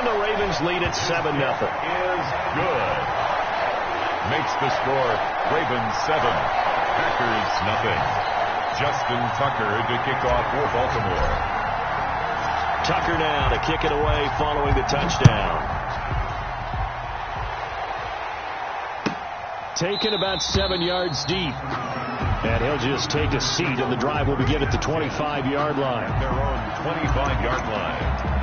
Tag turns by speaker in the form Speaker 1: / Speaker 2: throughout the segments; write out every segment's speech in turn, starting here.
Speaker 1: And the Ravens lead at 7-0.
Speaker 2: Is good. Makes the score Ravens 7, Packers nothing. Justin Tucker to kick off for Baltimore.
Speaker 1: Tucker now to kick it away following the touchdown. Taken about 7 yards deep. And he'll just take a seat, and the drive will begin at the 25-yard line.
Speaker 2: Their own 25-yard line.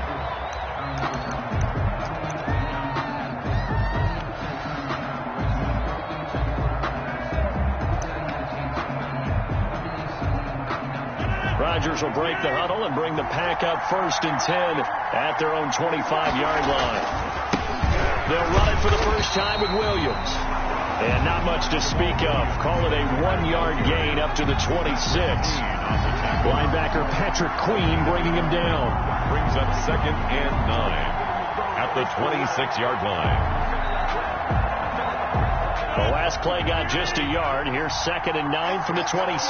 Speaker 1: Rodgers will break the huddle and bring the pack up 1st and 10 at their own 25-yard line. They'll run it for the first time with Williams. And not much to speak of. Call it a 1-yard gain up to the 26. Linebacker Patrick Queen bringing him down.
Speaker 2: Brings up 2nd and 9 at the 26-yard line.
Speaker 1: The last play got just a yard. Here's 2nd and 9 from the 26.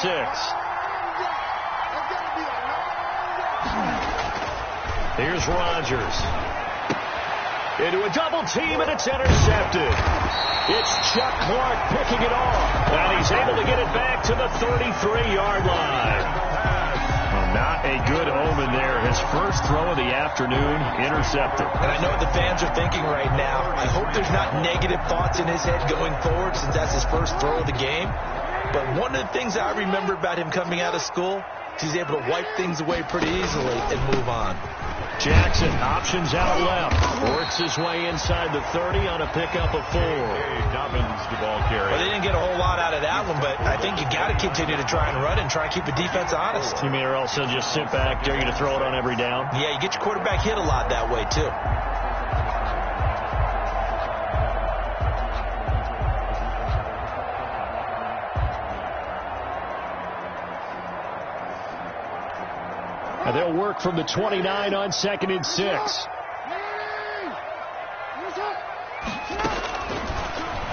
Speaker 1: Here's Rodgers. Into a double team, and it's intercepted. It's Chuck Clark picking it off. And he's able to get it back to the 33-yard line. Well, not a good omen there. His first throw of the afternoon, intercepted.
Speaker 3: And I know what the fans are thinking right now. I hope there's not negative thoughts in his head going forward since that's his first throw of the game. But one of the things I remember about him coming out of school, he's able to wipe things away pretty easily and move on.
Speaker 1: Jackson options out left. Works his way inside the 30 on a pickup of 4.
Speaker 2: Dobbins the ball carry.
Speaker 3: Well, they didn't get a whole lot out of that one, but I think you got to continue to try and run and try and keep the defense honest.
Speaker 1: You mean or else he'll just sit back, dare you to throw it on every down?
Speaker 3: Yeah, you get your quarterback hit a lot that way, too.
Speaker 1: They'll work from the 29 on 2nd and 6.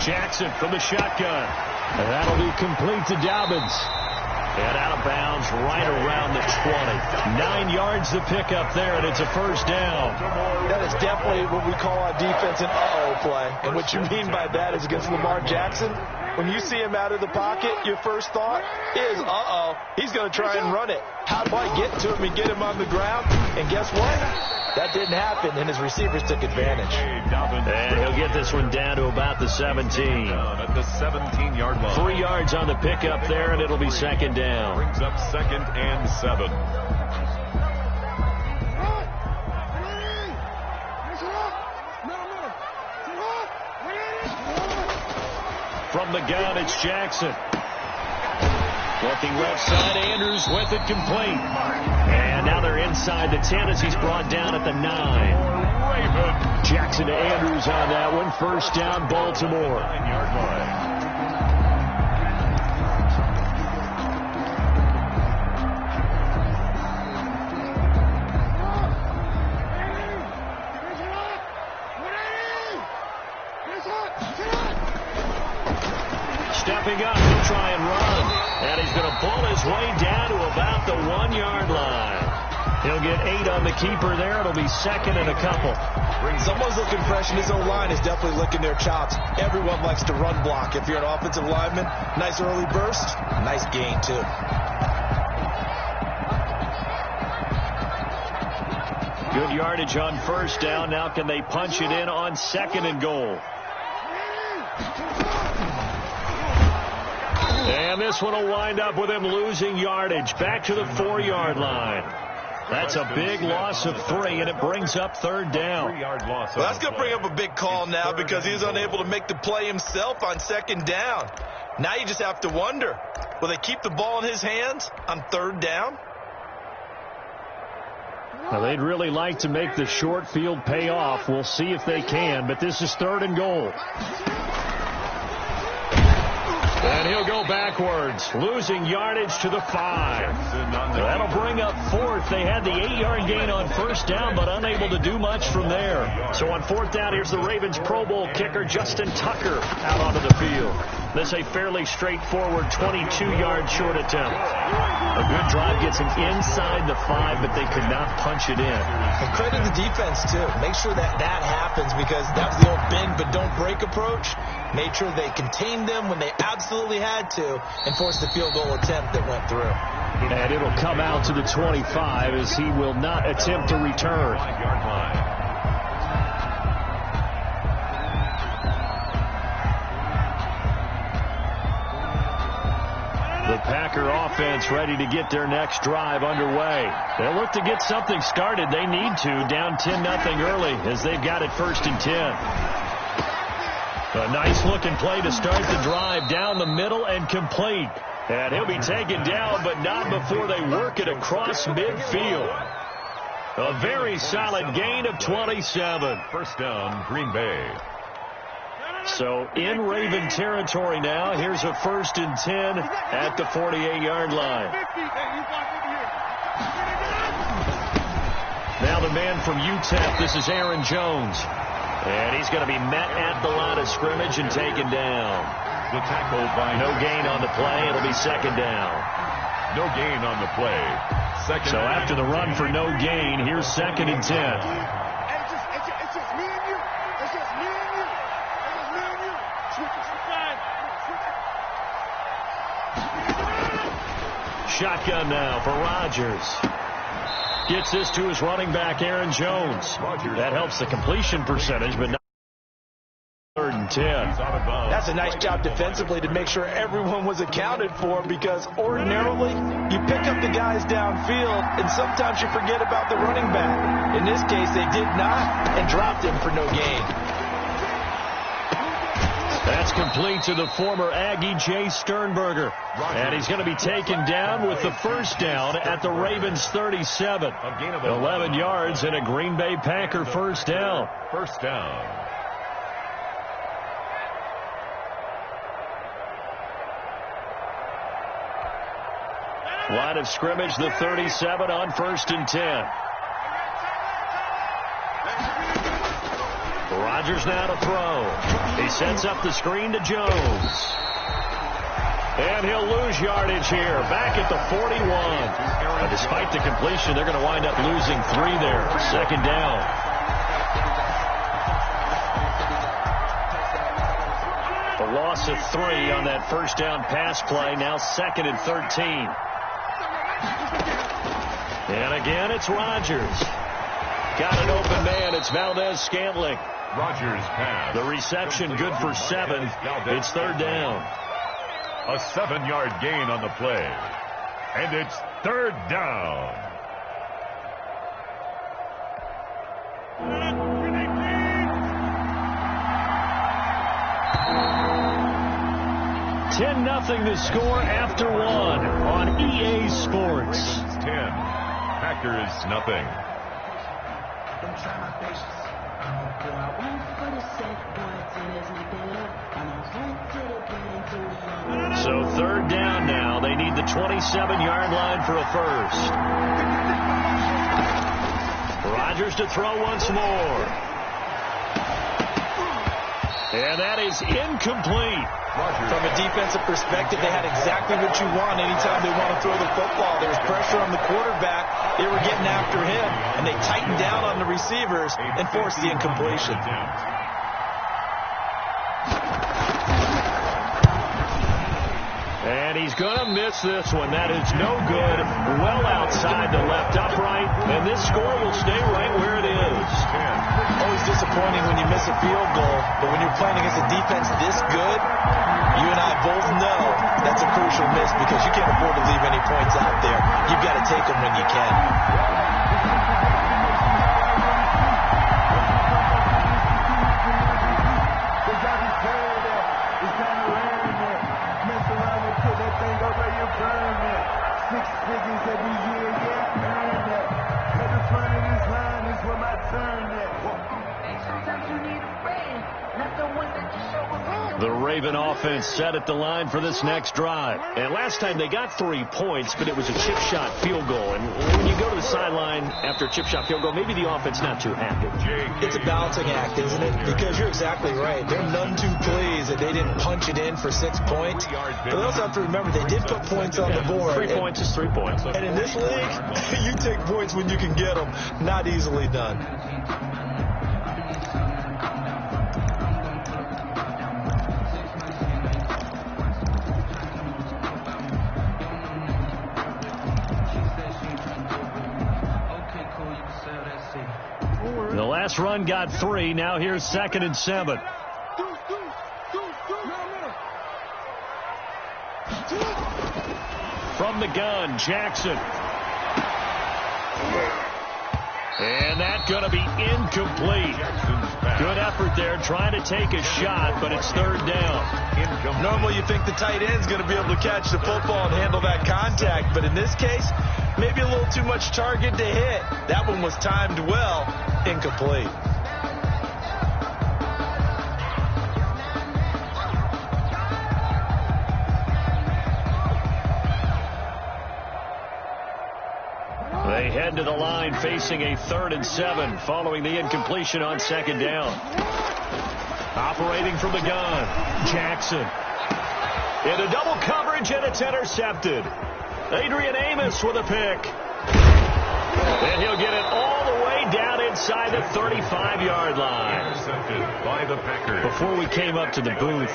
Speaker 1: Jackson from the shotgun. And that'll be complete to Dobbins. And out of bounds right around the 20. 9 yards to pick up there, and it's a first down.
Speaker 3: That is definitely what we call on defense an uh-oh play. And what you mean by that is against Lamar Jackson, when you see him out of the pocket, your first thought is, uh-oh, he's going to try and run it. How do I get to him and get him on the ground? And guess what? That didn't happen, and his receivers took advantage.
Speaker 1: And he'll get this one down to about the 17.
Speaker 2: At the 17-yard line.
Speaker 1: 3 yards on the pickup there, and it'll be 2nd down.
Speaker 2: Brings up 2nd and 7.
Speaker 1: From the gun, it's Jackson. Looking left side, Andrews with it complete. And now they're inside the 10 as he's brought down at the 9. Jackson to Andrews on that one. First down, Baltimore.
Speaker 2: 9-yard line.
Speaker 1: Stepping up, he'll try and run. And he's going to pull his way down to about the 1-yard line. He'll get 8 on the keeper there. It'll be 2nd and a couple.
Speaker 3: Someone's looking fresh, and his own line is definitely licking their chops. Everyone likes to run block. If you're an offensive lineman, nice early burst, nice gain, too.
Speaker 1: Good yardage on first down. Now can they punch it in on 2nd and goal? And this one will wind up with him losing yardage. Back to the 4-yard line. That's a big loss of 3, and it brings up 3rd down.
Speaker 2: 3-yard loss.
Speaker 3: Well, that's going to bring up a big call now because he's unable to make the play himself on 2nd down. Now you just have to wonder, will they keep the ball in his hands on 3rd down?
Speaker 1: Now, they'd really like to make the short field pay off. We'll see if they can, but this is 3rd and goal. And he'll go backwards, losing yardage to the 5. That'll bring up 4th. They had the 8-yard gain on first down, but unable to do much from there. So on 4th down, here's the Ravens Pro Bowl kicker, Justin Tucker, out onto the field. This a fairly straightforward 22-yard short attempt. A good drive gets him inside the 5, but they could not punch it in.
Speaker 3: And credit the defense, too. Make sure that happens, because that was the old bend but don't break approach. Made sure they contained them when they absolutely had to and forced the field goal attempt that went through.
Speaker 1: And it'll come out to the 25 as he will not attempt to return. The Packer offense ready to get their next drive underway. They'll look to get something started. They need to, down 10-0 early as they've got it 1st and 10. A nice-looking play to start the drive down the middle and complete. And he'll be taken down, but not before they work it across midfield. A very solid gain of 27.
Speaker 2: First down, Green Bay.
Speaker 1: So in Raven territory now. Here's a 1st and 10 at the 48-yard line. Now the man from UTEP, this is Aaron Jones. And he's going to be met at the line of scrimmage and taken down.
Speaker 2: The tackle by
Speaker 1: no gain on the play. It'll be 2nd down.
Speaker 2: No gain on the play. Second.
Speaker 1: So after the run for no gain, here's 2nd and 10.
Speaker 4: It's just me and you. It's just me and you. It's just me and you. Switch it.
Speaker 1: Shotgun now for Rodgers. Gets this to his running back, Aaron Jones. That helps the completion percentage, but not 3rd and 10.
Speaker 3: That's a nice job defensively to make sure everyone was accounted for, because ordinarily you pick up the guys downfield and sometimes you forget about the running back. In this case, they did not and dropped him for no gain.
Speaker 1: That's complete to the former Aggie, Jay Sternberger. And he's going to be taken down with the 1st down at the Ravens 37. 11 yards and a Green Bay Packer 1st down.
Speaker 2: First down.
Speaker 1: Line of scrimmage, the 37 on 1st and 10. Rodgers now to throw. He sets up the screen to Jones. And he'll lose yardage here. Back at the 41. But despite the completion, they're going to wind up losing 3 there. 2nd down. A loss of 3 on that 1st down pass play. Now 2nd and 13. And again, it's Rodgers. Got an open man. It's Valdez-Scantling.
Speaker 2: Rodgers pass.
Speaker 1: The reception good for 7. It's 3rd down.
Speaker 2: A 7-yard gain on the play. And it's 3rd down.
Speaker 1: Ten nothing the score after 1 on EA Sports.
Speaker 2: 10. Packers nothing.
Speaker 1: So 3rd down now. They need the 27-yard line for a 1st. Rodgers to throw once more. And that is incomplete.
Speaker 3: From a defensive perspective, they had exactly what you want anytime they want to throw the football. There was pressure on the quarterback. They were getting after him, and they tightened down on the receivers and forced the incompletion.
Speaker 1: And he's going to miss this one. That is no good. Well outside the left upright, and this score will stay right where it is.
Speaker 3: Always disappointing when you miss a field goal, but when you're playing against a defense this good, you and I both know that's a crucial miss, because you can't afford to leave any points out there. You've got to take them when you can.
Speaker 1: The Raven offense set at the line for this next drive. And last time they got 3 points, but it was a chip shot field goal. And when you go to the sideline after a chip shot field goal, maybe the offense not too happy.
Speaker 3: It's a balancing act, isn't it? Because you're exactly right. They're none too pleased that they didn't punch it in for 6 points. But they also have to remember they did put points on the board.
Speaker 1: 3 points is 3 points.
Speaker 3: And in this league, you take points when you can get them. Not easily done.
Speaker 1: The last run got 3. Now here's 2nd and 7. From the gun, Jackson. And that's going to be incomplete. Good effort there, trying to take a shot, but it's 3rd down.
Speaker 3: Normally you think the tight end's going to be able to catch the football and handle that contact, but in this case, maybe a little too much target to hit. That one was timed well. Incomplete.
Speaker 1: They head to the line facing a 3rd and 7 following the incompletion on 2nd down. Operating from the gun, Jackson. Into double coverage, and it's intercepted. Adrian Amos with a pick. And he'll get it all the way down inside the 35-yard line.
Speaker 2: Intercepted by the Packers.
Speaker 1: Before we came up to the booth,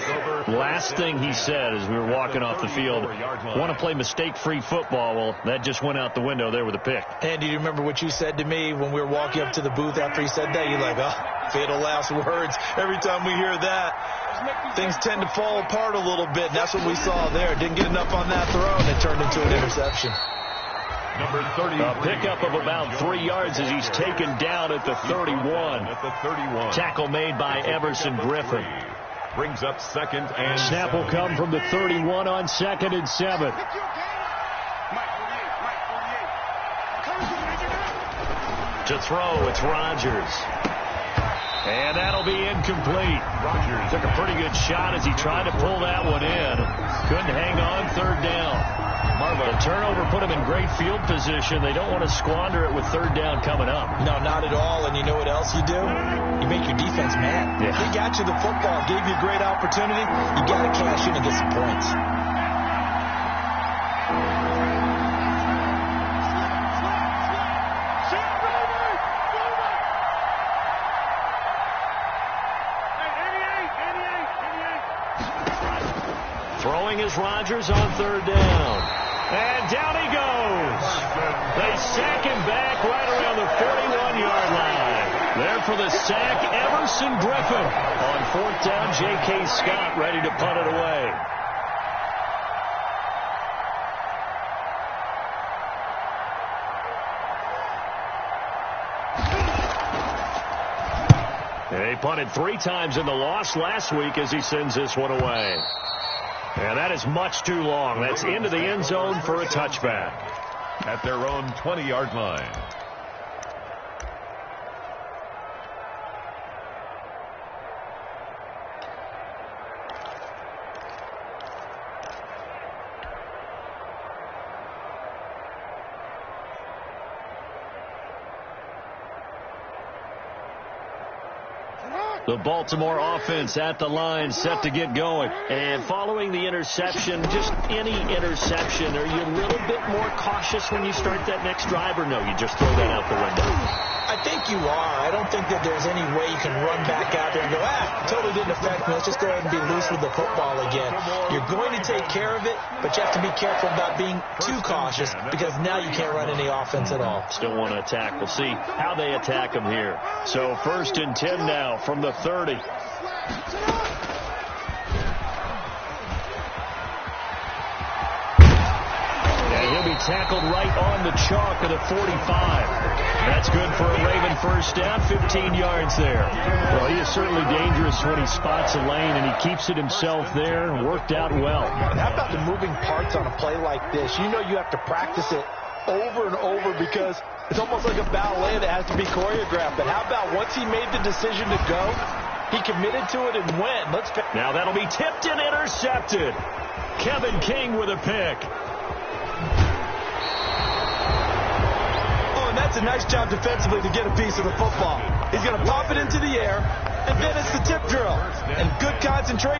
Speaker 1: last thing he said as we were walking off the field, want to play mistake-free football. Well, that just went out the window there with a pick.
Speaker 3: Andy, do you remember what you said to me when we were walking up to the booth after he said that? You're like, oh, fatal last words. Every time we hear that, things tend to fall apart a little bit. And that's what we saw there. Didn't get enough on that throw, and it turned into an interception.
Speaker 2: Number 30.
Speaker 1: A pickup of about 3 yards as he's taken down at the 31.
Speaker 2: At the 31.
Speaker 1: Tackle made by Everson Griffin.
Speaker 2: Brings up 2nd and
Speaker 1: Snap will come from the 31 on 2nd and 7. To throw, it's Rodgers. And that'll be incomplete. Rodgers took a pretty good shot as he tried to pull that one in. Couldn't hang on, 3rd down. The turnover put him in great field position. They don't want to squander it with 3rd down coming up.
Speaker 3: No, not at all. And you know what else you do? You make your defense mad.
Speaker 1: Yeah.
Speaker 3: He got you the football, gave you a great opportunity. You got to cash in and get some points.
Speaker 1: Throwing is Rodgers on 3rd down. And down he goes. They sack him back right around the 41-yard line. There for the sack, Everson Griffin. On 4th down, J.K. Scott ready to punt it away. They punted 3 times in the loss last week as he sends this one away. And that is much too long. That's into the end zone for a touchback.
Speaker 2: At their own 20-yard line.
Speaker 1: The Baltimore offense at the line, set to get going. And following the interception, just any interception, are you a little bit more cautious when you start that next drive, or no, you just throw that out the window?
Speaker 3: I think you are. I don't think that there's any way you can run back out there and go, totally didn't affect me. Let's just go ahead and be loose with the football again. You're going to take care of it, but you have to be careful about being too cautious because now you can't run any offense at all.
Speaker 1: Still want to attack. We'll see how they attack them here. So 1st and 10 now from the 30. And he'll be tackled right on the chalk of the 45. That's good for a Raven 1st down, 15 yards there. Well, he is certainly dangerous when he spots a lane, and he keeps it himself there. Worked out well.
Speaker 3: And how about the moving parts on a play like this? You know you have to practice it over and over because it's almost like a ballet that has to be choreographed. But how about once he made the decision to go, He committed to it and went.
Speaker 1: Now that'll be tipped and intercepted. Kevin King with a pick.
Speaker 3: Oh, and that's a nice job defensively to get a piece of the football. He's going to pop it into the air, and then it's the tip drill. And good concentration.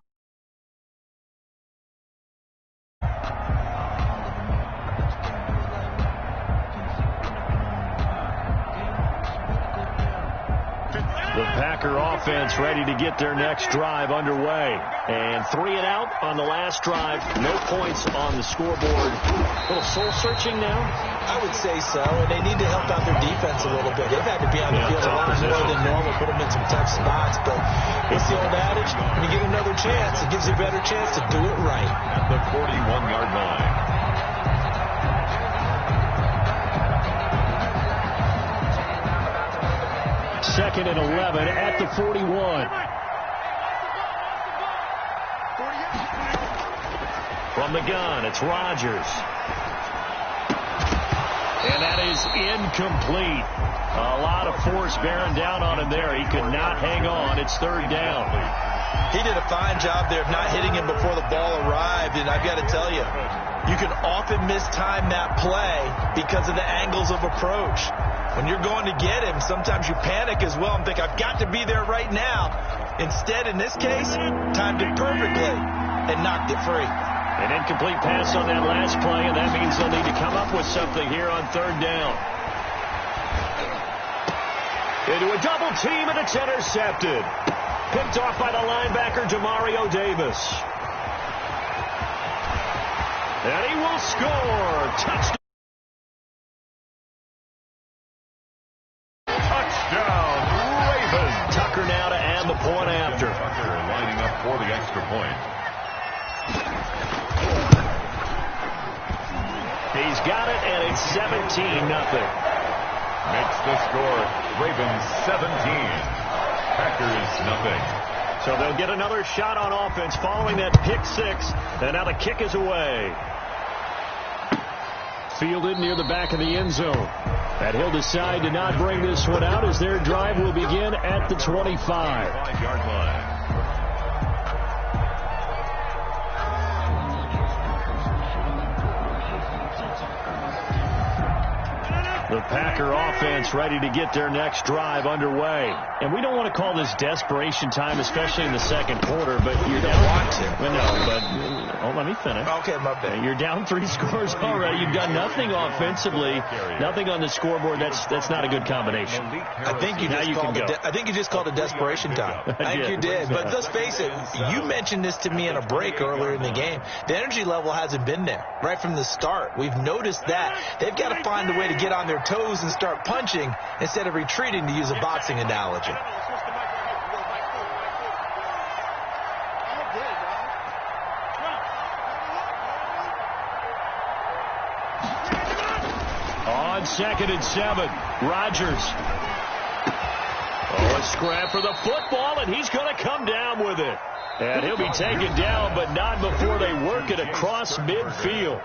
Speaker 1: The Packer offense ready to get their next drive underway. And 3 and out on the last drive. No points on the scoreboard. A little soul-searching now?
Speaker 3: I would say so, and they need to help out their defense a little bit. They've had to be on the field a lot more than normal, put them in some tough spots. But it's the old adage, when you get another chance, it gives you a better chance to do it right.
Speaker 2: At the 41-yard line.
Speaker 1: Second and 11 at the 41. From the gun, it's Rodgers. And that is incomplete. A lot of force bearing down on him there. He could not hang on. It's third down.
Speaker 3: He did a fine job there of not hitting him before the ball arrived. And I've got to tell you, you can often mistime that play because of the angles of approach. When you're going to get him, sometimes you panic as well and think, I've got to be there right now. Instead, in this case, timed it perfectly and knocked it free.
Speaker 1: An incomplete pass on that last play, and that means they'll need to come up with something here on third down. Into a double team, and it's intercepted. Picked off by the linebacker, Demario Davis. And he will score. Touchdown.
Speaker 2: Touchdown, Ravens.
Speaker 1: Tucker now to add the point after.
Speaker 2: Tucker lining up for the extra point.
Speaker 1: He's got it, and it's 17-0.
Speaker 2: Makes the score Ravens 17. Packers nothing.
Speaker 1: So they'll get another shot on offense following that pick six. And now the kick is away. Fielded near the back of the end zone. And he'll decide to not bring this one out as their drive will begin at the 25.
Speaker 2: 5-yard line.
Speaker 1: The Packer offense ready to get their next drive underway. And we don't want to call this desperation time, especially in the second quarter, but you're down.
Speaker 3: Want to.
Speaker 1: Well, no, but let me finish.
Speaker 3: Okay, my bad.
Speaker 1: You're down 3 scores already. You've done nothing offensively, nothing on the scoreboard. That's not a good combination.
Speaker 3: I think you just called it desperation time. I think you did. But let's face it, you mentioned this to me in a break earlier in the game. The energy level hasn't been there right from the start. We've noticed that. They've got to find a way to get on their toes and start punching instead of retreating, to use a boxing analogy.
Speaker 1: On 2nd and 7, Rodgers. Oh, a scrap for the football, and he's going to come down with it. And he'll be taken down, but not before they work it across midfield.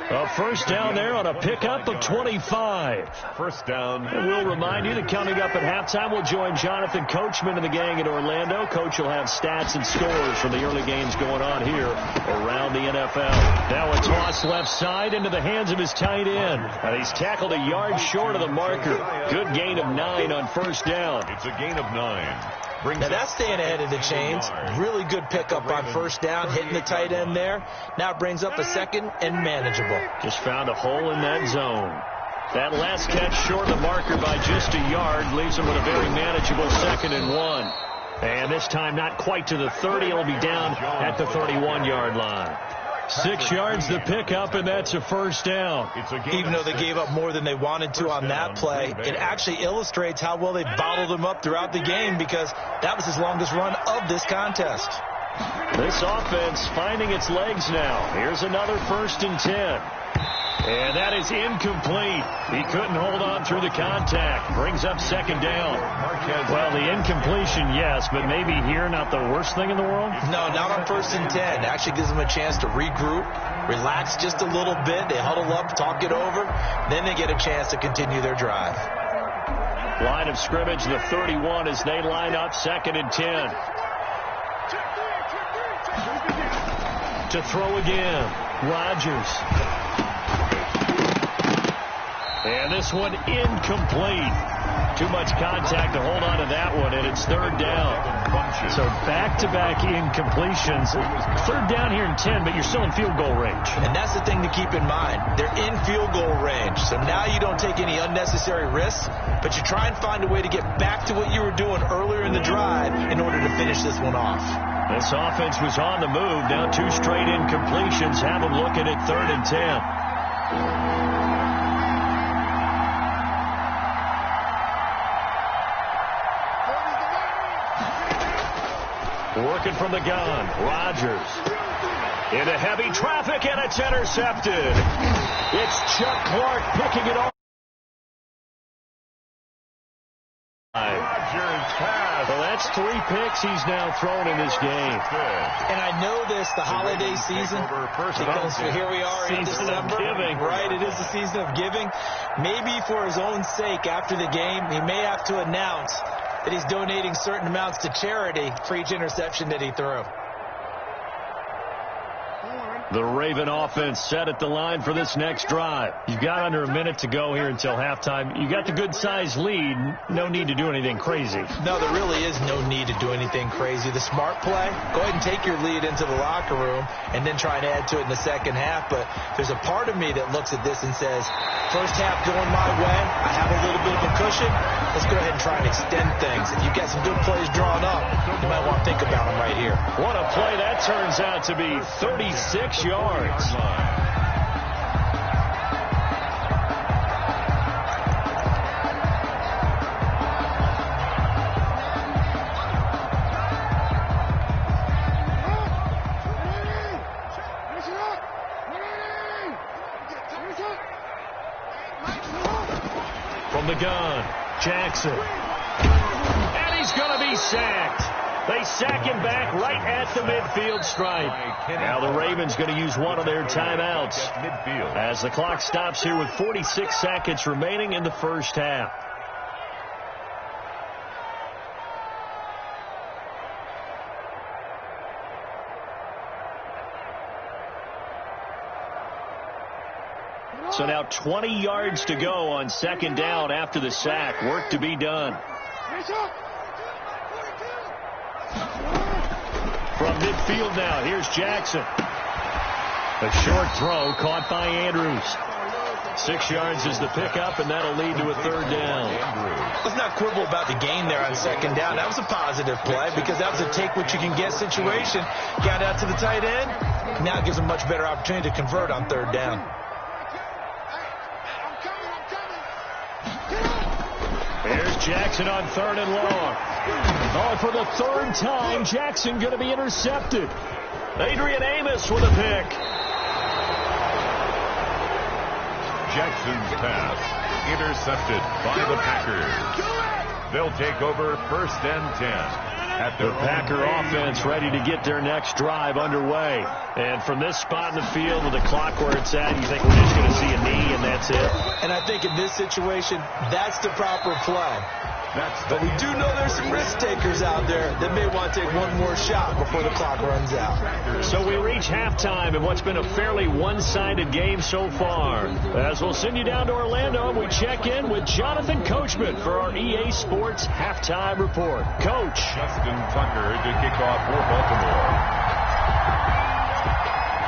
Speaker 1: A first down there on a pickup of 25.
Speaker 2: First down.
Speaker 1: And we'll remind you that coming up at halftime, we'll join Jonathan Coachman and the gang in Orlando. Coach will have stats and scores from the early games going on here around the NFL. Now a toss left side into the hands of his tight end. And he's tackled a yard short of the marker. Good gain of 9 on first down.
Speaker 2: It's a gain of 9.
Speaker 3: Now that's staying ahead of the chains. Really good pickup on first down, hitting the tight end there. Now it brings up a second and manageable.
Speaker 1: Just found a hole in that zone. That last catch short of the marker by just a yard leaves him with a very manageable 2nd and 1. And this time not quite to the 30. It'll be down at the 31-yard line. 6 yards the pickup, and that's a first down.
Speaker 3: Even though they gave up more than they wanted to on that play, it actually illustrates how well they bottled him up throughout the game, because that was his longest run of this contest.
Speaker 1: This offense finding its legs now. Here's another 1st and 10. And that is incomplete. He couldn't hold on through the contact. Brings up 2nd down. Well, the incompletion, yes, but maybe here not the worst thing in the world?
Speaker 3: No, not on 1st and 10. It actually gives them a chance to regroup, relax just a little bit. They huddle up, talk it over. Then they get a chance to continue their drive.
Speaker 1: Line of scrimmage, the 31 as they line up 2nd and 10. to throw again. Rodgers. And this one incomplete. Too much contact to hold on to that one, and it's third down. So back-to-back incompletions. Third down here in 10, but you're still in field goal range.
Speaker 3: And that's the thing to keep in mind. They're in field goal range. So now you don't take any unnecessary risks, but you try and find a way to get back to what you were doing earlier in the drive in order to finish this one off.
Speaker 1: This offense was on the move. Now 2 straight incompletions have them looking at 3rd and 10. Working from the gun, Rodgers. Into heavy traffic, and it's intercepted. It's Chuck Clark picking it off.
Speaker 2: Rodgers pass.
Speaker 1: So that's 3 picks he's now thrown in this game.
Speaker 3: And I know this, the holiday season, because here we are in December. Right, it is the season of giving. Maybe for his own sake, after the game, he may have to announce that he's donating certain amounts to charity for each interception that he threw.
Speaker 1: The Raven offense set at the line for this next drive. You've got under a minute to go here until halftime. You got the good-sized lead. No need to do anything crazy.
Speaker 3: No, there really is no need to do anything crazy. The smart play, go ahead and take your lead into the locker room and then try and add to it in the second half. But there's a part of me that looks at this and says, first half going my way, I have a little bit of a cushion. Let's go ahead and try and extend things. If you've got some good plays drawn up, you might want to think about them right here.
Speaker 1: What a play that turns out to be. 36 yards. From the gun, Jackson. And he's going to be sacked. They sack him back right at the midfield stripe. Now the Ravens going to use one of their timeouts as the clock stops here with 46 seconds remaining in the first half. So now 20 yards to go on second down after the sack. Work to be done. From midfield now, here's Jackson. A short throw caught by Andrews. 6 yards is the pickup, and that'll lead to a third down.
Speaker 3: Let's not quibble about the gain there on second down. That was a positive play because that was a take-what-you-can-get situation. Got out to the tight end. Now it gives them a much better opportunity to convert on third down.
Speaker 1: Here's Jackson on 3rd and long. Oh, for the 3rd time, Jackson going to be intercepted. Adrian Amos with a pick.
Speaker 2: Jackson's pass intercepted by the Packers. They'll take over 1st and 10.
Speaker 1: The Packer offense ready to get their next drive underway. And from this spot in the field with the clock where it's at, you think we're just going to see a knee and that's it?
Speaker 3: And I think in this situation, that's the proper play. But we do know there's some risk takers out there that may want to take one more shot before the clock runs out.
Speaker 1: So we reach halftime in what's been a fairly one-sided game so far. As we'll send you down to Orlando, and we check in with Jonathan Coachman for our EA Sports Halftime Report. Coach.
Speaker 2: Justin Tucker to kick off for Baltimore.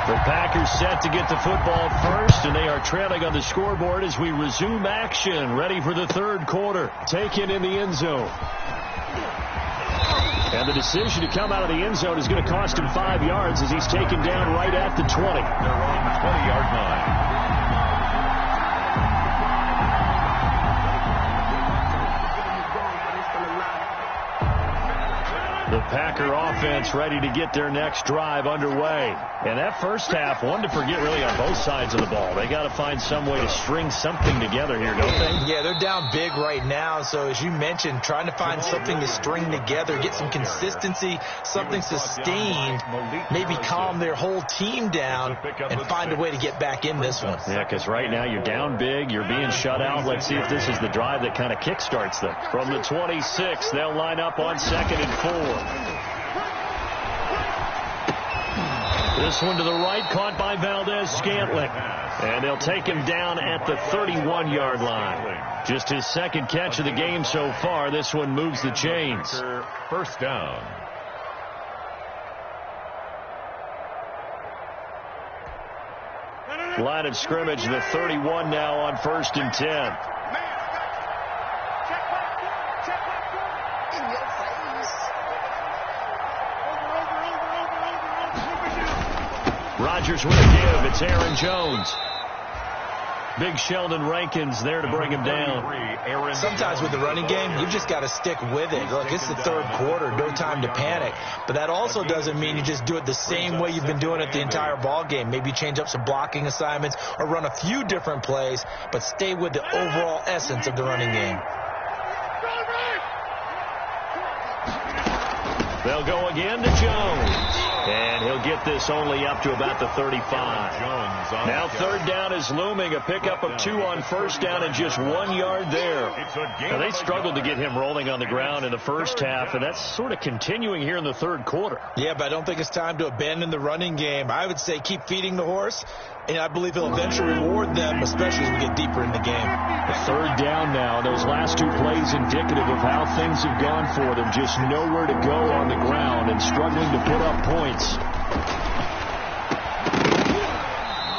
Speaker 1: The Packers set to get the football first, and they are trailing on the scoreboard as we resume action, ready for the 3rd quarter. Taken in the end zone. And the decision to come out of the end zone is going to cost him 5 yards as he's taken down right at the 20.
Speaker 2: They're on the 20-yard line.
Speaker 1: The Packer offense ready to get their next drive underway. And that first half, one to forget really on both sides of the ball. They got to find some way to string something together here, don't they?
Speaker 3: Yeah, they're down big right now. So as you mentioned, trying to find something to string together, get some consistency, something sustained, maybe calm their whole team down and find a way to get back in this one.
Speaker 1: Yeah, because right now you're down big, you're being shut out. Let's see if this is the drive that kind of kickstarts them. From the 26, they'll line up on 2nd and 4. This one to the right, caught by Valdez-Scantling. And they'll take him down at the 31-yard line. Just his second catch of the game so far. This one moves the chains.
Speaker 2: First down.
Speaker 1: Line of scrimmage, the 31 now on 1st and 10. Rodgers with a give. It's Aaron Jones. Big Sheldon Rankins there to bring him down.
Speaker 3: Sometimes with the running game, you just got to stick with it. Look, it's the third quarter, no time to panic. But that also doesn't mean you just do it the same way you've been doing it the entire ball game. Maybe change up some blocking assignments or run a few different plays, but stay with the overall essence of the running game.
Speaker 1: They'll go again to Jones. And he'll get this only up to about the 35. Now 3rd down is looming. A pickup of 2 on 1st down and just 1 yard there. Now they struggled to get him rolling on the ground in the first half, and that's sort of continuing here in the 3rd quarter.
Speaker 3: Yeah, but I don't think it's time to abandon the running game. I would say keep feeding the horse, and I believe he'll eventually reward them, especially as we get deeper in the game.
Speaker 1: The 3rd down now. Those last 2 plays indicative of how things have gone for them. Just nowhere to go on the ground and struggling to put up points.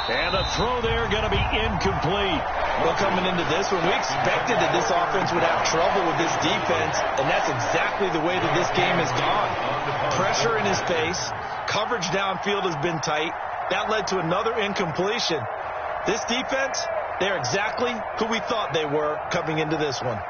Speaker 1: And the throw there going to be incomplete.
Speaker 3: Well, coming into this one, we expected that this offense would have trouble with this defense, and that's exactly the way that this game has gone. Pressure in his face, coverage downfield has been tight. That led to another incompletion. This defense, they're exactly who we thought they were coming into this one.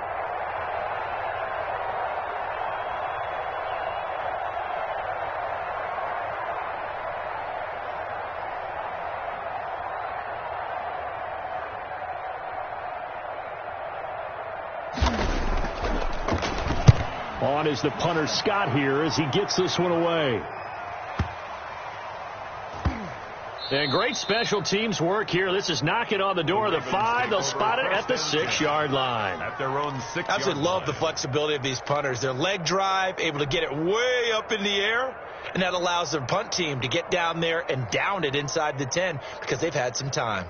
Speaker 1: On is the punter Scott here as he gets this one away. And great special teams work here. This is knocking on the door of the 5. They'll spot it at the 6-yard line.
Speaker 2: At their own 6-yard line.
Speaker 3: I absolutely love the flexibility of these punters. Their leg drive, able to get it way up in the air, and that allows their punt team to get down there and down it inside the 10 because they've had some time.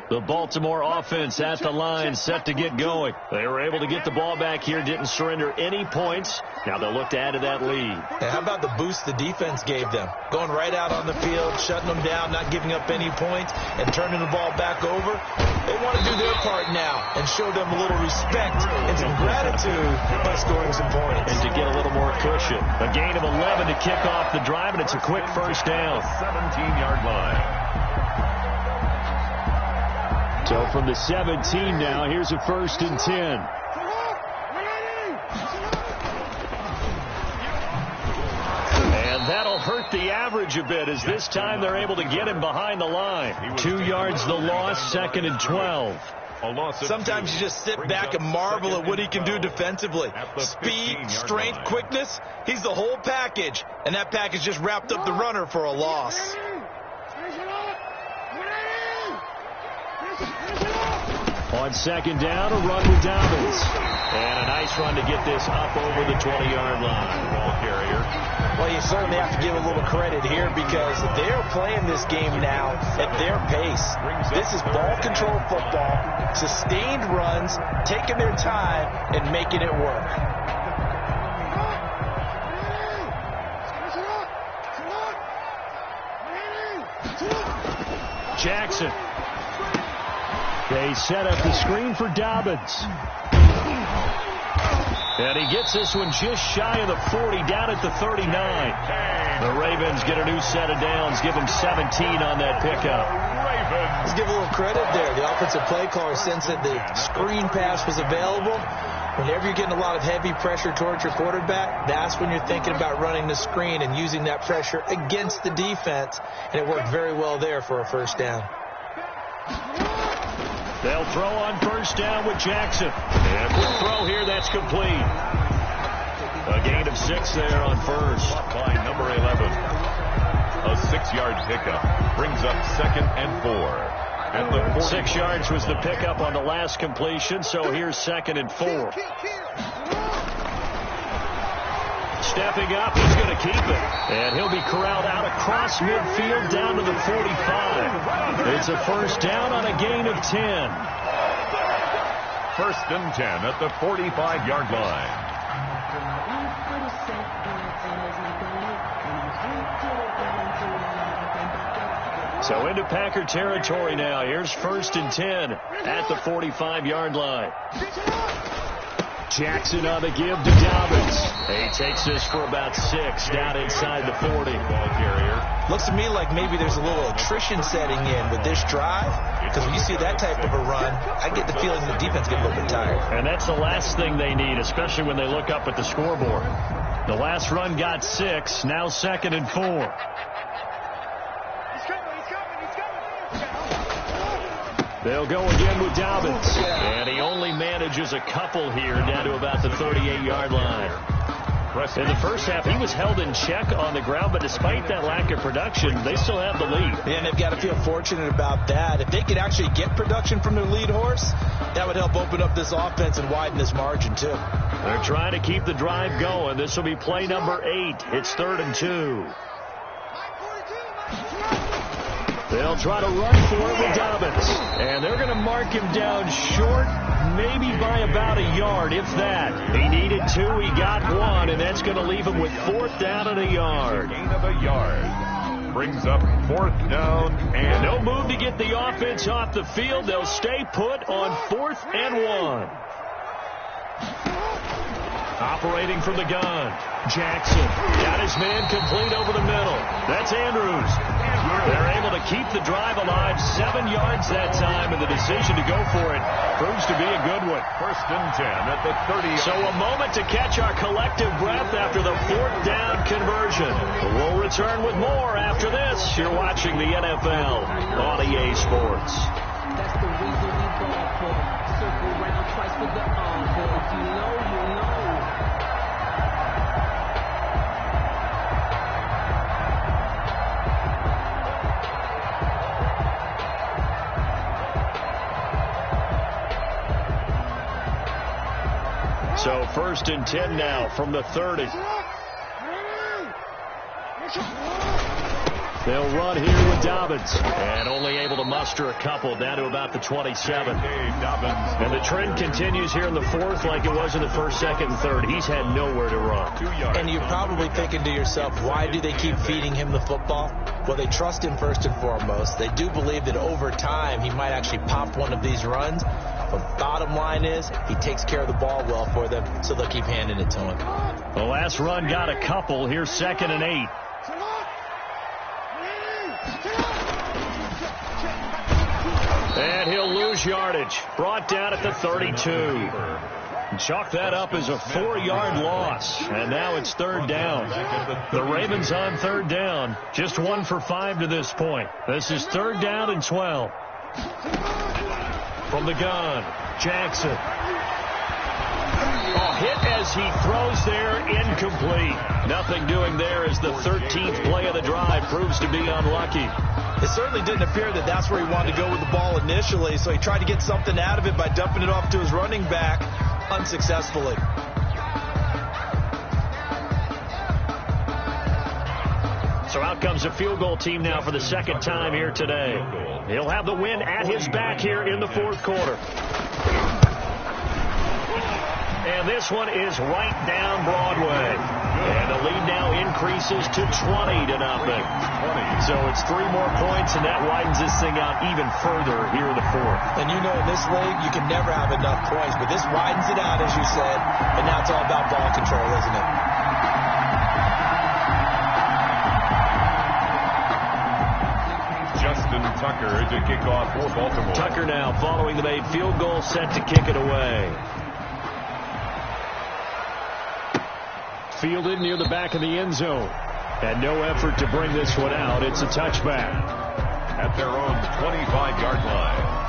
Speaker 1: The Baltimore offense at the line, set to get going. They were able to get the ball back here, didn't surrender any points. Now they'll look to add to that lead.
Speaker 3: And how about the boost the defense gave them? Going right out on the field, shutting them down, not giving up any points, and turning the ball back over. They want to do their part now and show them a little respect and some gratitude by scoring some points.
Speaker 1: And to get a little more cushion. A gain of 11 to kick off the drive, and it's a quick first down.
Speaker 2: 17-yard line.
Speaker 1: So from the 17 now, here's a 1st and 10. And that'll hurt the average a bit as this time they're able to get him behind the line. 2 yards the loss, 2nd and 12.
Speaker 3: Sometimes you just sit back and marvel at what he can do defensively. Speed, strength, quickness, he's the whole package. And that package just wrapped up the runner for a loss.
Speaker 1: On 2nd down, a run with Dobbins. And a nice run to get this up over the 20-yard line. Ball carrier.
Speaker 3: Well, you certainly have to give a little credit here because they're playing this game now at their pace. This is ball control football, sustained runs, taking their time and making it work.
Speaker 1: Jackson. They set up the screen for Dobbins. And he gets this one just shy of the 40, down at the 39. The Ravens get a new set of downs, give them 17 on that pickup.
Speaker 3: Let's give a little credit there. The offensive play caller sensed that the screen pass was available. Whenever you're getting a lot of heavy pressure towards your quarterback, that's when you're thinking about running the screen and using that pressure against the defense. And it worked very well there for a first down.
Speaker 1: They'll throw on first down with Jackson. And quick throw here, that's complete. A gain of 6 there on first.
Speaker 2: By number 11. A 6-yard pickup brings up 2nd and 4. At the
Speaker 1: 6 yards was the pickup on the last completion, so here's 2nd and 4. stepping up. He's going to keep it. And he'll be corralled out across midfield down to the 45. It's a first down on a gain of 10.
Speaker 2: First and 10 at the 45-yard line.
Speaker 1: So into Packer territory now. Here's first and 10 at the 45-yard line. Jackson on the give to Dobbins. He takes this for about 6 down inside the 40.
Speaker 2: Ball carrier.
Speaker 3: Looks to me like maybe there's a little attrition setting in with this drive, because when you see that type of a run, I get the feeling the defense gets a little bit tired.
Speaker 1: And that's the last thing they need, especially when they look up at the scoreboard. The last run got 6, now 2nd and 4. They'll go again with Dobbins. And he only manages a couple here down to about the 38-yard line. In the first half, he was held in check on the ground, but despite that lack of production, they still have the lead.
Speaker 3: Yeah, and they've got to feel fortunate about that. If they could actually get production from their lead horse, that would help open up this offense and widen this margin, too.
Speaker 1: They're trying to keep the drive going. This will be play number 8. It's 3rd and 2. They'll try to run for it with Dobbins. And they're going to mark him down short, maybe by about a yard, if that. He needed 2, he got 1, and that's going to leave him with 4th down and a yard.
Speaker 2: Gain of a yard. Brings up 4th down and
Speaker 1: no move to get the offense off the field. They'll stay put on 4th and 1. Operating from the gun. Jackson got his man complete over the middle. That's Andrews. They're able to keep the drive alive 7 yards that time, and the decision to go for it proves to be a good one.
Speaker 2: First and 10 at the 30.
Speaker 1: So a moment to catch our collective breath after the 4th down conversion. We'll return with more after this. You're watching the NFL on EA Sports.
Speaker 5: That's the reason we ball for. Circle round twice with the encore. If you know, you know.
Speaker 1: So first and 10 now from the 30. They'll run here with Dobbins. And only able to muster a couple down to about the 27. And the trend continues here in the 4th like it was in the 1st, 2nd, and 3rd. He's had nowhere to run.
Speaker 2: 2 yards.
Speaker 3: And you're probably thinking to yourself, why do they keep feeding him the football? Well, they trust him first and foremost. They do believe that over time he might actually pop one of these runs. But bottom line is he takes care of the ball well for them, so they'll keep handing it to him.
Speaker 1: The last run got a couple. Here's 2nd and 8. And he'll lose yardage. Brought down at the 32. Chalk that up as a 4-yard loss. And now it's 3rd down. The Ravens on 3rd down. Just 1 for 5 to this point. This is 3rd down and 12. From the gun, Jackson. Hit as he throws there, incomplete. Nothing doing there as the 13th play of the drive proves to be unlucky.
Speaker 3: It certainly didn't appear that that's where he wanted to go with the ball initially, so he tried to get something out of it by dumping it off to his running back unsuccessfully.
Speaker 1: So out comes a field goal team now for the 2nd time here today. He'll have the win at his back here in the 4th quarter. And this one is right down Broadway. And the lead now increases to 20-0. So it's 3 more points, and that widens this thing out even further here in the 4th.
Speaker 3: And you know, in this league, you can never have enough points, but this widens it out, as you said, and now it's all about ball control, isn't it?
Speaker 2: Justin Tucker to kick off for Baltimore.
Speaker 1: Tucker now following the made field goal, set to kick it away. Fielded near the back of the end zone. And no effort to bring this one out. It's a touchback.
Speaker 2: At their own 25-yard line.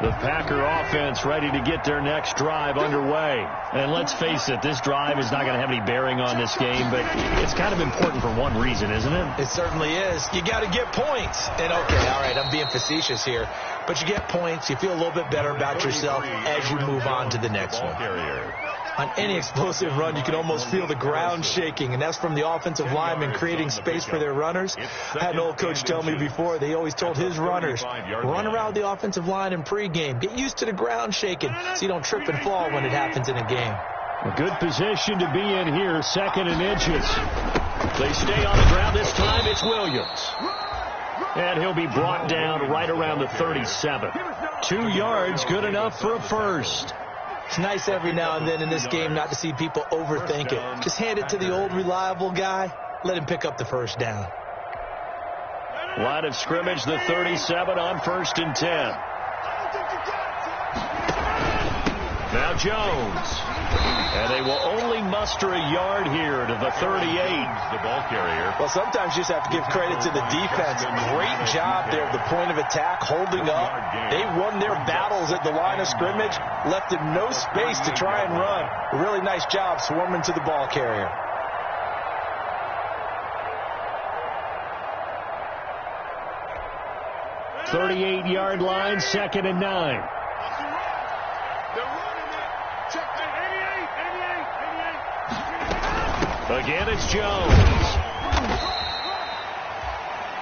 Speaker 1: The Packer offense ready to get their next drive underway. And let's face it, this drive is not going to have any bearing on this game, but it's kind of important for one reason, isn't it?
Speaker 3: It certainly is. You got to get points. And okay, all right, I'm being facetious here, but you get points, you feel a little bit better about yourself as you move on to the next one. On any explosive run, you can almost feel the ground shaking, and that's from the offensive linemen creating space for their runners. I had an old coach tell me before, they always told his runners, run around the offensive line in pregame. Get used to the ground shaking so you don't trip and fall when it happens in a game.
Speaker 1: A good position to be in here, 2nd and inches. They stay on the ground. This time it's Williams. And he'll be brought down right around the 37. 2 yards, good enough for a first.
Speaker 3: It's nice every now and then in this game not to see people overthink it. Just hand it to the old reliable guy. Let him pick up the first down.
Speaker 1: Line of scrimmage, the 37 on 1st and 10. Now Jones. And they will only muster a yard here to the 38.
Speaker 2: The ball carrier.
Speaker 3: Well, sometimes you just have to give credit to the defense. Great job there at the point of attack, holding up. They won their battles at the line of scrimmage, left him no space to try and run. A really nice job swarming to the ball carrier.
Speaker 1: "38-yard line, 2nd and 9. Again, it's Jones.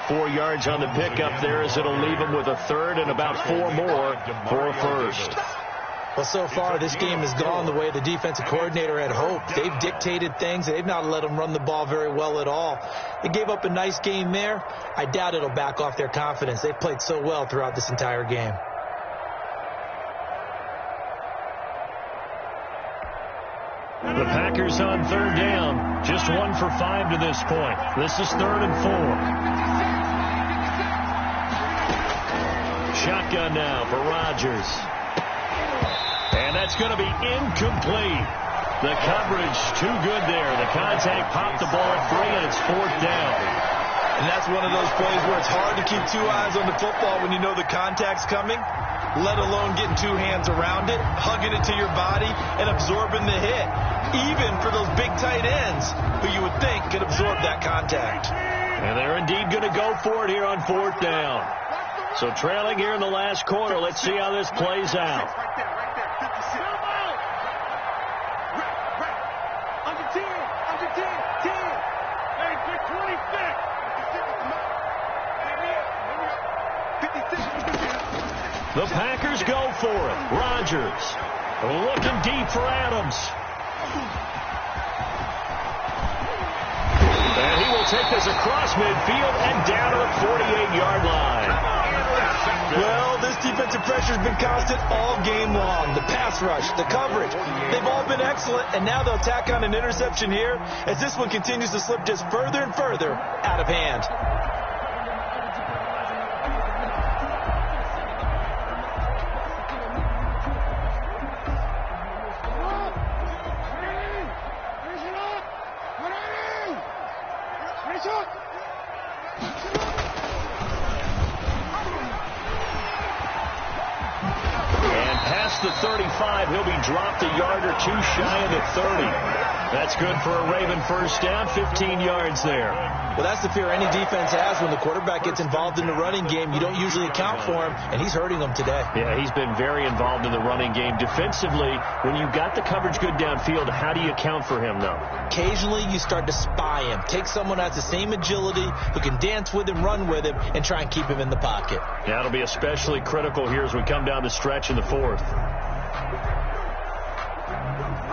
Speaker 1: 4 yards on the pickup there as it'll leave him with a third and about 4 more for a first.
Speaker 3: Well, so far, this game has gone the way the defensive coordinator had hoped. They've dictated things. They've not let them run the ball very well at all. They gave up a nice game there. I doubt it'll back off their confidence. They've played so well throughout this entire game.
Speaker 1: The Packers on 3rd down. Just 1 for 5 to this point. This is 3rd and 4. Shotgun now for Rodgers. And that's going to be incomplete. The coverage too good there. The contact popped the ball free, and it's 4th down.
Speaker 3: And that's one of those plays where it's hard to keep 2 eyes on the football when you know the contact's coming, let alone getting 2 hands around it, hugging it to your body, and absorbing the hit. Even for those big tight ends who you would think could absorb that contact.
Speaker 1: And they're indeed going to go for it here on 4th down. So trailing here in the last quarter, let's see how this plays out. The Packers go for it. Rodgers looking deep for Adams. And he will take this across midfield and down to the 48-yard line.
Speaker 3: Well, this defensive pressure has been constant all game long. The pass rush, the coverage, they've all been excellent, and now they'll tack on an interception here as this one continues to slip just further and further out of hand.
Speaker 1: The 35, he'll be dropped a yard or 2 shy of the 30. That's good for a Raven first down, 15 yards there.
Speaker 3: Well, that's the fear any defense has when the quarterback gets involved in the running game. You don't usually account for him, and he's hurting them today.
Speaker 1: Yeah, he's been very involved in the running game. Defensively, when you've got the coverage good downfield, how do you account for him, though?
Speaker 3: Occasionally, you start to spy him. Take someone that has the same agility, who can dance with him, run with him, and try and keep him in the pocket.
Speaker 1: That'll be especially critical here as we come down the stretch in the 4th.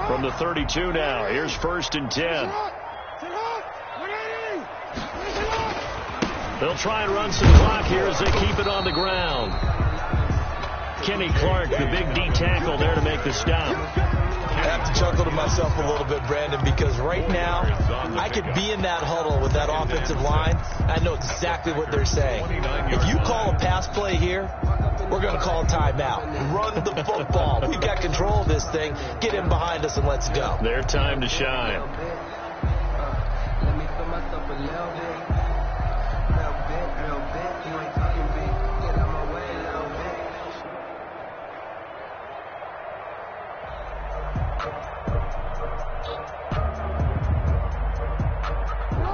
Speaker 1: From the 32 now, here's 1st and 10. They'll try and run some clock here as they keep it on the ground. Kenny Clark, the big D tackle there to make the stop.
Speaker 3: I have to chuckle to myself a little bit, Brandon, because right now I could be in that huddle with that offensive line. I know exactly what they're saying. If you call a pass play here, we're going to call a timeout. Run the football. We've got control of this thing. Get in behind us and let's go.
Speaker 1: Their time to shine.
Speaker 6: Let me feel myself a little bit. Real bit. You ain't talking big. Get out my way a little bit.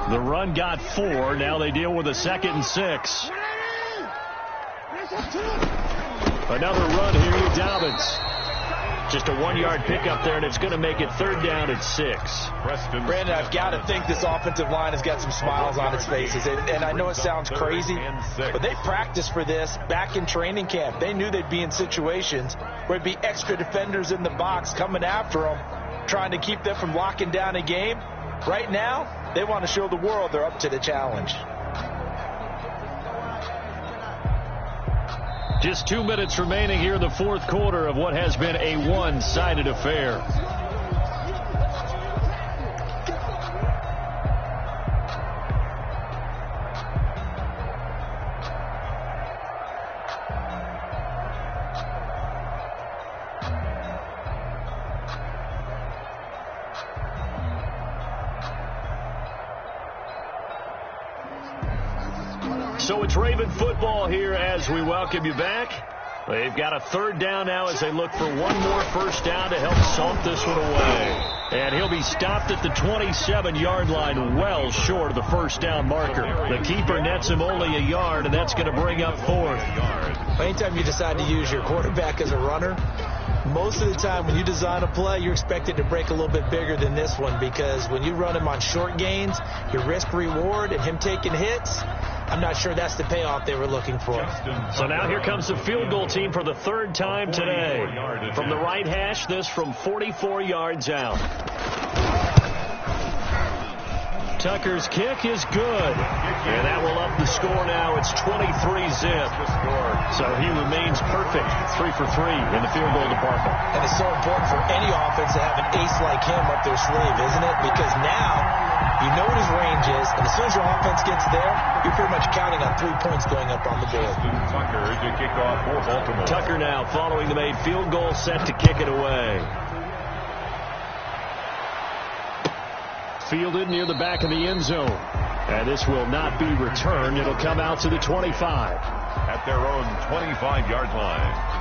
Speaker 1: The run got 4. Now they deal with a 2nd and 6. Another run here to Dobbins. Just a 1-yard pickup there, and it's going to make it 3rd down at 6.
Speaker 3: Brandon, I've got to think this offensive line has got some smiles on its faces. And I know it sounds crazy, but they practiced for this back in training camp. They knew they'd be in situations where there'd be extra defenders in the box coming after them, trying to keep them from locking down a game. Right now, they want to show the world they're up to the challenge.
Speaker 1: Just 2 minutes remaining here in the 4th quarter of what has been a one-sided affair. So it's Raven football here as we welcome you back. They've got a 3rd down now as they look for one more first down to help salt this one away. And he'll be stopped at the 27-yard line, well short of the first down marker. The keeper nets him only a yard, and that's going to bring up 4th.
Speaker 3: Anytime you decide to use your quarterback as a runner, most of the time when you design a play, you're expected to break a little bit bigger than this one, because when you run him on short gains, your risk-reward and him taking hits, I'm not sure that's the payoff they were looking for.
Speaker 1: So now here comes the field goal team for the 3rd time today. From the right hash, this from 44 yards out. Tucker's kick is good. And that will up the score now. It's 23-zip. So he remains perfect. 3 for 3 in the field goal department.
Speaker 3: And it's so important for any offense to have an ace like him up their sleeve, isn't it? Because now you know what his range is, and as soon as your offense gets there, you're pretty much counting on 3 points going up on the board.
Speaker 2: Tucker to kick off for Baltimore.
Speaker 1: Tucker now following the made field goal, set to kick it away. Fielded near the back of the end zone. And this will not be returned. It'll come out to the 25.
Speaker 2: At their own 25-yard line.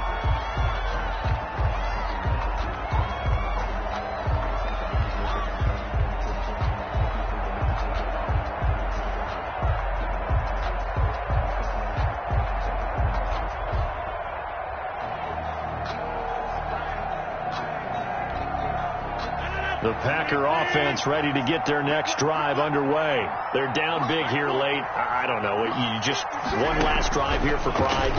Speaker 1: The Packer offense ready to get their next drive underway. They're down big here late. I don't know. You just one last drive here for pride.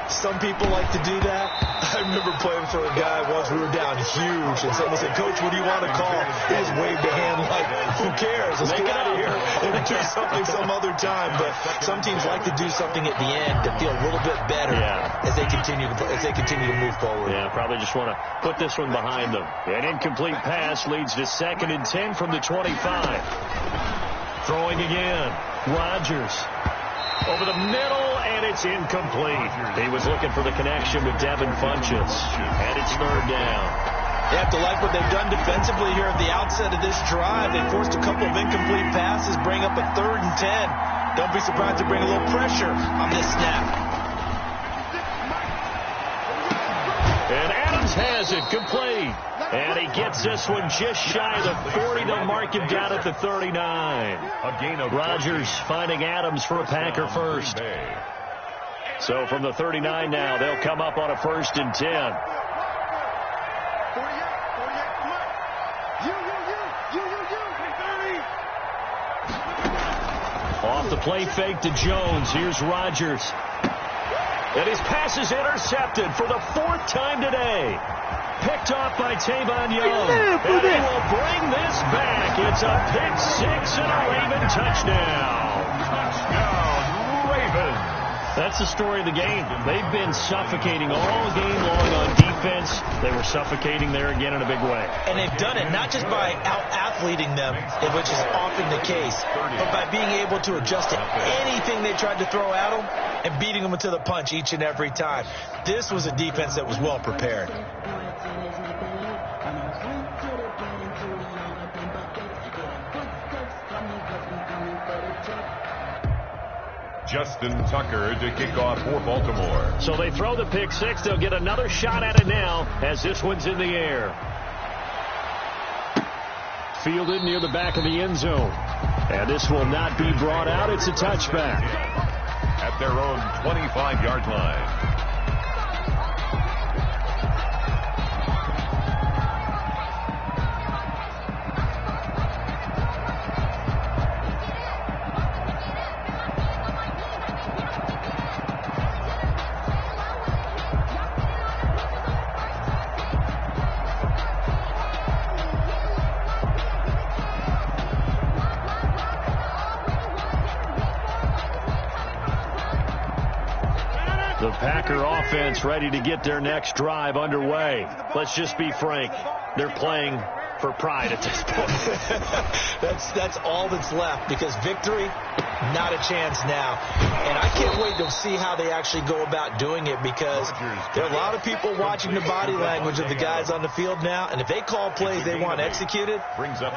Speaker 3: Some people like to do that. I remember playing for a guy once. We were down huge, and someone said, "Coach, what do you want to call?" He just waved a hand like, "Who cares? Let's get out of here and do something some other time." But some teams like to do something at the end to feel a little bit better as they continue to move forward.
Speaker 1: Yeah, probably just want to put this one behind them. An incomplete pass leads to 2nd and 10 from the 25. Throwing again. Rodgers over the middle, and it's incomplete. He was looking for the connection with Devin Funchess, and it's 3rd down.
Speaker 3: You have to like what they've done defensively here at the outset of this drive. They forced a couple of incomplete passes, bring up a 3rd and 10. Don't be surprised to bring a little pressure on this snap.
Speaker 1: And Adams has it complete. And he gets this one just shy of the 40. They'll mark him down at the 39.
Speaker 2: A gain of
Speaker 1: Rodgers finding Adams for a Packer first. So from the 39 now, they'll come up on a 1st and 10. Off the play fake to Jones. Here's Rodgers. And his pass is intercepted for the 4th time today. Picked off by Tavon Young. And he will bring this back. It's a pick 6 and a Raven touchdown.
Speaker 2: Touchdown, Ravens.
Speaker 1: That's the story of the game. They've been suffocating all game long on defense. They were suffocating there again in a big way.
Speaker 3: And they've done it not just by out-athleting them, which is often the case, but by being able to adjust to anything they tried to throw at them and beating them to the punch each and every time. This was a defense that was well prepared.
Speaker 2: Justin Tucker to kick off for Baltimore.
Speaker 1: So they throw the pick 6. They'll get another shot at it now as this one's in the air. Fielded near the back of the end zone. And this will not be brought out. It's a touchback.
Speaker 2: At their own 25-yard line.
Speaker 1: The Packer offense ready to get their next drive underway. Let's just be frank. They're playing for pride at this point.
Speaker 3: That's all that's left, because victory, not a chance now. And I can't wait to see how they actually go about doing it, because there are a lot of people watching the body language of the guys on the field now, and if they call plays they want executed,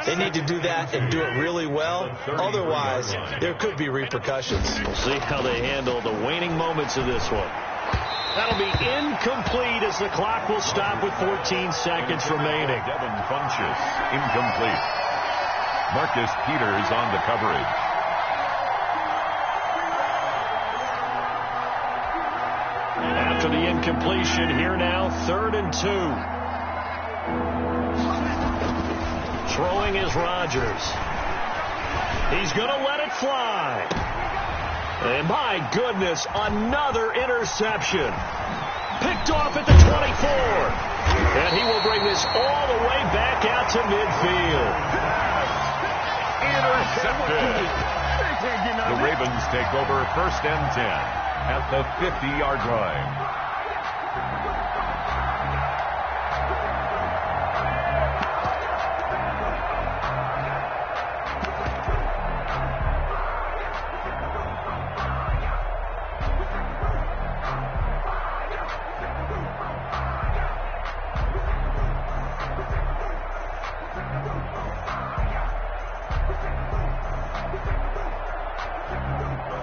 Speaker 3: they need to do that and do it really well. Otherwise, there could be repercussions.
Speaker 1: We'll see how they handle the waning moments of this one. That'll be incomplete as the clock will stop with 14 seconds remaining.
Speaker 2: Devin Funchess, incomplete. Marcus Peters on the coverage.
Speaker 1: After the incompletion, here now, 3rd and 2. Throwing is Rodgers. He's going to let it fly. And my goodness, another interception. Picked off at the 24. And he will bring this all the way back out to midfield.
Speaker 2: Intercepted. The Ravens take over 1st and 10 at the 50-yard line.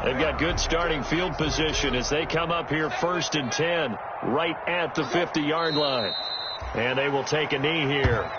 Speaker 1: They've got good starting field position as they come up here 1st and 10, right at the 50-yard line. And they will take a knee here.